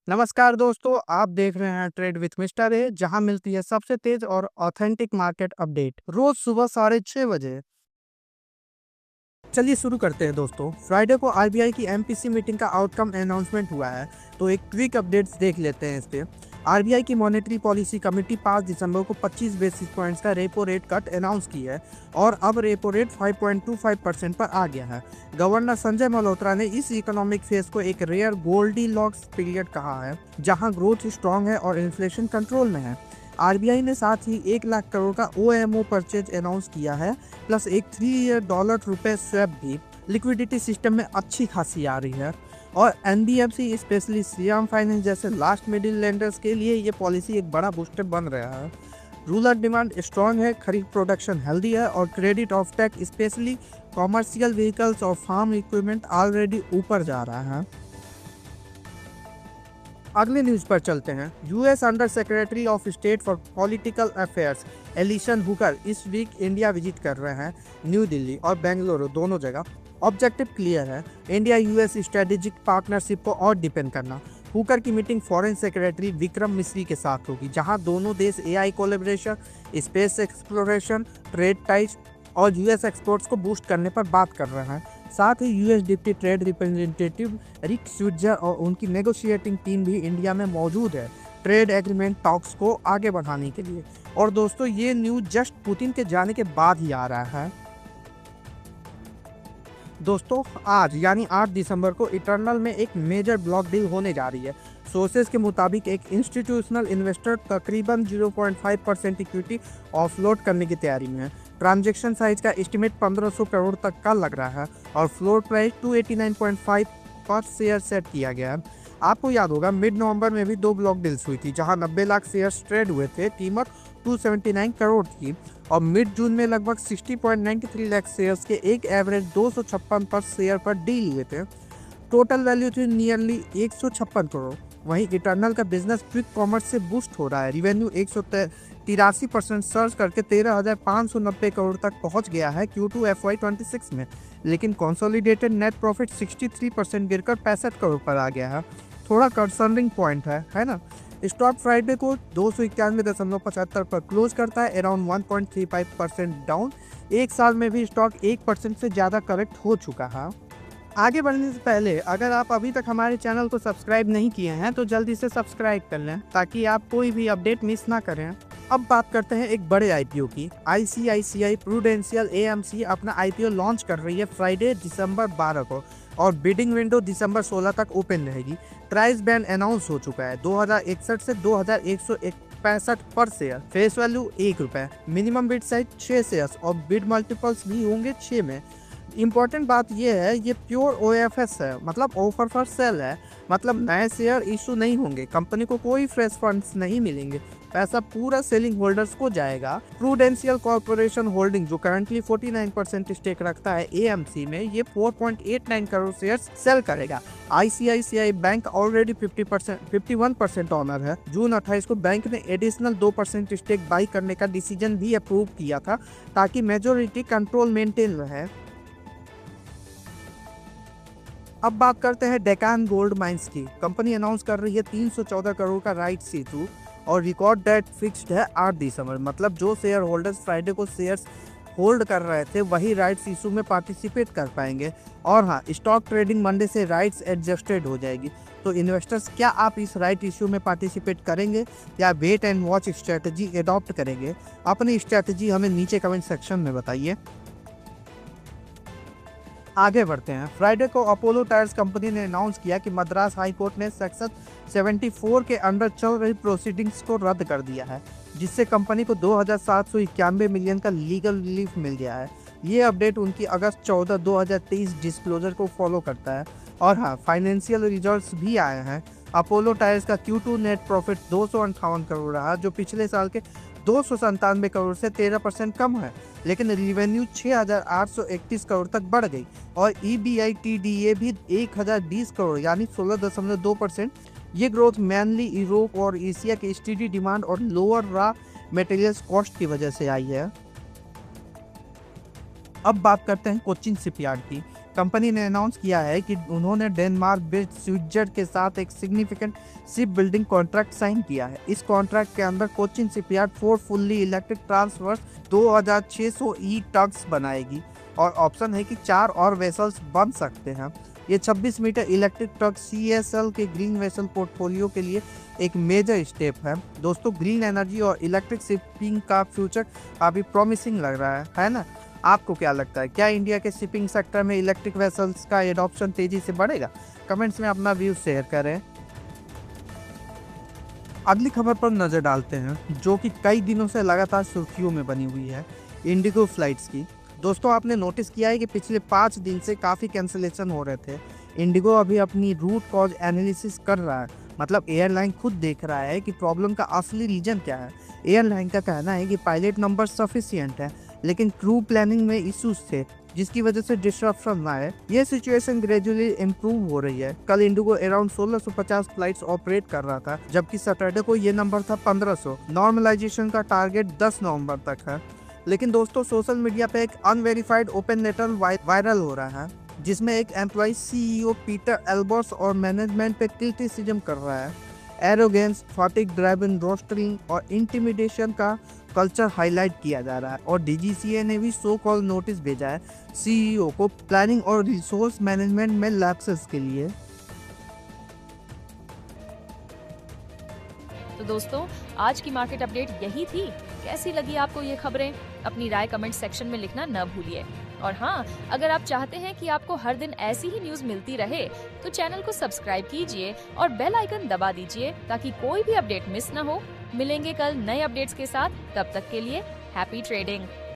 नमस्कार दोस्तों, आप देख रहे हैं ट्रेड विथ मिस्टर ए, जहां मिलती है सबसे तेज और ऑथेंटिक मार्केट अपडेट रोज सुबह 6:30 बजे। चलिए शुरू करते हैं दोस्तों। फ्राइडे को आरबीआई की एमपीसी मीटिंग का आउटकम अनाउंसमेंट हुआ है, तो एक क्विक अपडेट्स देख लेते हैं इस पे। आरबीआई की मॉनेटरी पॉलिसी कमेटी 5 दिसंबर को 25 बेसिस पॉइंट्स का रेपो रेट कट अनाउंस की है और अब रेपो रेट 5.25% पर आ गया है। गवर्नर संजय मल्होत्रा ने इस इकोनॉमिक फेज को एक रेयर गोल्डी लॉक्स पीरियड कहा है, जहां ग्रोथ स्ट्रांग है और इन्फ्लेशन कंट्रोल में है। आरबीआई ने साथ ही 1 लाख करोड़ का ओएमओ परचेज अनाउंस किया है, प्लस एक 3 ईयर डॉलर रुपए स्वैप भी। लिक्विडिटी सिस्टम में अच्छी खासी आ रही है और एनबीएफसी स्पेशली श्रीराम फाइनेंस जैसे लास्ट मिडिल लेंडर्स के लिए ये पॉलिसी एक बड़ा बूस्टर बन रहा है। रूरल डिमांड स्ट्रांग है, खरीद प्रोडक्शन हेल्दी है और credit offtake specially commercial vehicles और फार्म इक्विपमेंट ऑलरेडी ऊपर जा रहा है। अगले न्यूज पर चलते हैं। US under secretary of state for political affairs Allison Hooker इस वीक इंडिया विजिट कर रहे हैं, न्यू दिल्ली और बेंगलुरु दोनों जगह। ऑब्जेक्टिव क्लियर है, इंडिया यूएस स्ट्रेटेजिक पार्टनरशिप को और डिपेंड करना। हुकर की meeting foreign secretary Vikram Misri के साथ होगी, जहां दोनों देश AI collaboration, space exploration, trade ties और यूएस एक्सपोर्ट्स को बूस्ट करने पर बात कर रहे हैं। साथ ही यूएस डिप्टी ट्रेड रिप्रेजेंटेटिव रिक स्विट्जर और उनकी नेगोशिएटिंग टीम भी इंडिया में मौजूद है, ट्रेड एग्रीमेंट टॉक्स को आगे बढ़ाने के लिए। और दोस्तों, ये न्यूज जस्ट पुतिन के जाने के बाद ही आ रहा है। दोस्तों, आज यानी 8 दिसंबर को इटर्नल में एक मेजर ब्लॉक डील होने जा रही है। सोर्सेज के मुताबिक एक इंस्टीट्यूशनल इन्वेस्टर तकरीबन 0.5% इक्विटी ऑफलोड करने की तैयारी में है। ट्रांजैक्शन साइज का एस्टिमेट 1500 करोड़ तक का लग रहा है और फ्लोर प्राइस 289.5 पर शेयर सेट किया गया है। आपको याद होगा, मिड नवंबर में भी 2 ब्लॉक डील्स हुई थी, जहां 90 लाख शेयर्स ट्रेड हुए थे, कीमत 279 करोड़ थी। और मिड जून में लगभग 60.93 लाख शेयर्स के एक एवरेज 256 पर शेयर पर डील हुए थे। टोटल वैल्यू थी नियरली 156 करोड़। वहीं इटर्नल का बिजनेस क्विक कॉमर्स से बूस्ट हो रहा है। रिवेन्यू 183% सर्च करके 13,590 करोड़ तक पहुंच गया है Q2 FY26 में, लेकिन कंसोलिडेटेड नेट प्रॉफिट 63% गिरकर 65 करोड़ पर आ गया है। थोड़ा कंसर्निंग पॉइंट है ना। स्टॉक फ्राइडे को 291.75 पर क्लोज करता है, अराउंड 1.35% डाउन। एक साल में भी स्टॉक 1% से ज़्यादा करेक्ट हो चुका है। आगे बढ़ने से पहले अगर आप अभी तक हमारे चैनल को सब्सक्राइब नहीं किए हैं तो जल्दी से सब्सक्राइब कर लें, ताकि आप कोई भी अपडेट मिस ना करें। अब बात करते हैं एक बड़े आईपीओ की। आईसीआईसीआई प्रूडेंशियल एएमसी अपना आईपीओ लॉन्च कर रही है फ्राइडे दिसंबर 12 को और बिडिंग विंडो दिसंबर 16 तक ओपन रहेगी। प्राइस बैंड अनाउंस हो चुका है 2061 से 2165 पर share. Face value ₹1। Minimum bid size 6 shares और बिड मल्टीपल्स भी होंगे 6 में। इम्पॉर्टेंट बात यह है, ये प्योर ओएफएस है, मतलब ऑफर फॉर सेल है, मतलब नए शेयर इशू नहीं होंगे, कंपनी को कोई फ्रेश फंड्स नहीं मिलेंगे, पैसा पूरा सेलिंग होल्डर्स को जाएगा। प्रूडेंशियल कॉर्पोरेशन होल्डिंग, जो करंटली 49% स्टेक रखता है एएमसी में, ये 4.89 करोड़ शेयर्स सेल करेगा। आईसीआईसीआई बैंक ऑलरेडी 51% ऑनर है। जून 28 को बैंक ने एडिशनल 2% स्टेक बाई करने का डिसीजन भी अप्रूव किया था, ताकि मेजोरिटी कंट्रोल मेंटेन रहे। अब बात करते हैं डेकान गोल्ड माइंस की। कंपनी अनाउंस कर रही है 314 करोड़ का राइट्स इशू और रिकॉर्ड डेट फिक्स्ड है 8 दिसंबर। मतलब जो शेयर होल्डर्स फ्राइडे को शेयर्स होल्ड कर रहे थे वही राइट्स इशू में पार्टिसिपेट कर पाएंगे। और हाँ, स्टॉक ट्रेडिंग मंडे से राइट्स एडजस्टेड हो जाएगी। तो इन्वेस्टर्स, क्या आप इस राइट इशू में पार्टिसिपेट करेंगे या wait and watch strategy adopt करेंगे? अपनी स्ट्रेटजी हमें नीचे कमेंट सेक्शन में बताइए। आगे बढ़ते हैं। फ्राइडे को अपोलो टायर्स कंपनी ने अनाउंस किया कि मद्रास हाई कोर्ट ने सेक्शन 74 के अंडर चल रही प्रोसीडिंग्स को रद्द कर दिया है, जिससे कंपनी को 2,791 मिलियन का लीगल रिलीफ मिल गया है। ये अपडेट उनकी अगस्त 14, 2023 डिस्क्लोजर को फॉलो करता है। और हाँ, फाइनेंशियल रिजल्ट्स भी आए हैं। अपोलो टायर्स का Q2 नेट प्रॉफिट 258 करोड़ रहा, जो पिछले साल के 297 करोड़ से 13% कम है, लेकिन रिवेन्यू 6,831 करोड़ तक बढ़ गई और EBITDA भी 1,020 करोड़ यानी 16.2%। ये ग्रोथ मेनली यूरोप और एशिया के स्टेडी डिमांड और लोअर रॉ मटेरियल्स कॉस्ट की वजह से आई है। अब बात करते हैं कोचिन शिपयार्ड की। कंपनी ने अनाउंस किया है कि उन्होंने डेनमार्क बेस्ड स्विट्जर के साथ एक significant ship building contract sign किया है। इस कॉन्ट्रैक्ट के अंदर Cochin shipyard 4 fully electric transverse 2600 E tugs बनाएगी और ऑप्शन है कि 4 और वेसल्स बन सकते हैं। ये 26 मीटर इलेक्ट्रिक ट्रक CSL के ग्रीन वेसल पोर्टफोलियो के लिए एक मेजर स्टेप है। दोस्तों, ग्रीन एनर्जी और इलेक्ट्रिक शिपिंग का फ्यूचर काफ़ी प्रॉमिसिंग लग रहा है ना? आपको क्या लगता है, क्या इंडिया के शिपिंग सेक्टर में इलेक्ट्रिक वेसल्स का एडॉप्शन तेजी से बढ़ेगा? कमेंट्स में अपना व्यू शेयर करें। अगली खबर पर नजर डालते हैं, जो कि कई दिनों से लगातार सुर्खियों में बनी हुई है, इंडिगो फ्लाइट्स की। दोस्तों, आपने नोटिस किया है कि पिछले 5 दिन से काफ़ी कैंसिलेशन हो रहे थे। इंडिगो अभी अपनी रूट कॉज एनालिसिस कर रहा है, मतलब एयरलाइन खुद देख रहा है कि प्रॉब्लम का असली रीजन क्या है। एयरलाइन का कहना है कि पायलट नंबर सफिशिएंट है, लेकिन क्रू प्लानिंग में इश्यूज थे, जिसकी वजह से डिस्ट्रप्शन ना है। ये सिचुएशन ग्रेजुअली इम्प्रूव हो रही है। कल इंडिगो अराउंड 1650 फ्लाइट्स ऑपरेट कर रहा था, जबकि सैटरडे को ये नंबर था 1500। नॉर्मलाइजेशन का टारगेट 10 नवंबर तक है। लेकिन दोस्तों, सोशल मीडिया पे एक अनवेरिफाइड ओपन लेटर वायरल हो रहा है, जिसमें एक एम्प्लॉय CEO पीटर एल्बर्स और मैनेजमेंट पे क्रिटिसिज्म कर रहा है। एरोगेंस, फैटिग ड्राइवन रोस्टरिंग और इंटिमिडेशन का कल्चर हाईलाइट किया जा रहा है और DGCA ने भी सो कॉल नोटिस भेजा है CEO को प्लानिंग और रिसोर्स मैनेजमेंट में लैप्सेस के लिए। तो दोस्तों, आज की मार्केट अपडेट यही थी। कैसी लगी आपको ये खबरें? अपनी राय कमेंट सेक्शन में लिखना न भूलिए। और हाँ, अगर आप चाहते हैं कि आपको हर दिन ऐसी ही न्यूज मिलती रहे, तो चैनल को सब्सक्राइब कीजिए और बेल आइकन दबा दीजिए, ताकि कोई भी अपडेट मिस न हो। मिलेंगे कल नए अपडेट्स के साथ, तब तक के लिए हैप्पी ट्रेडिंग।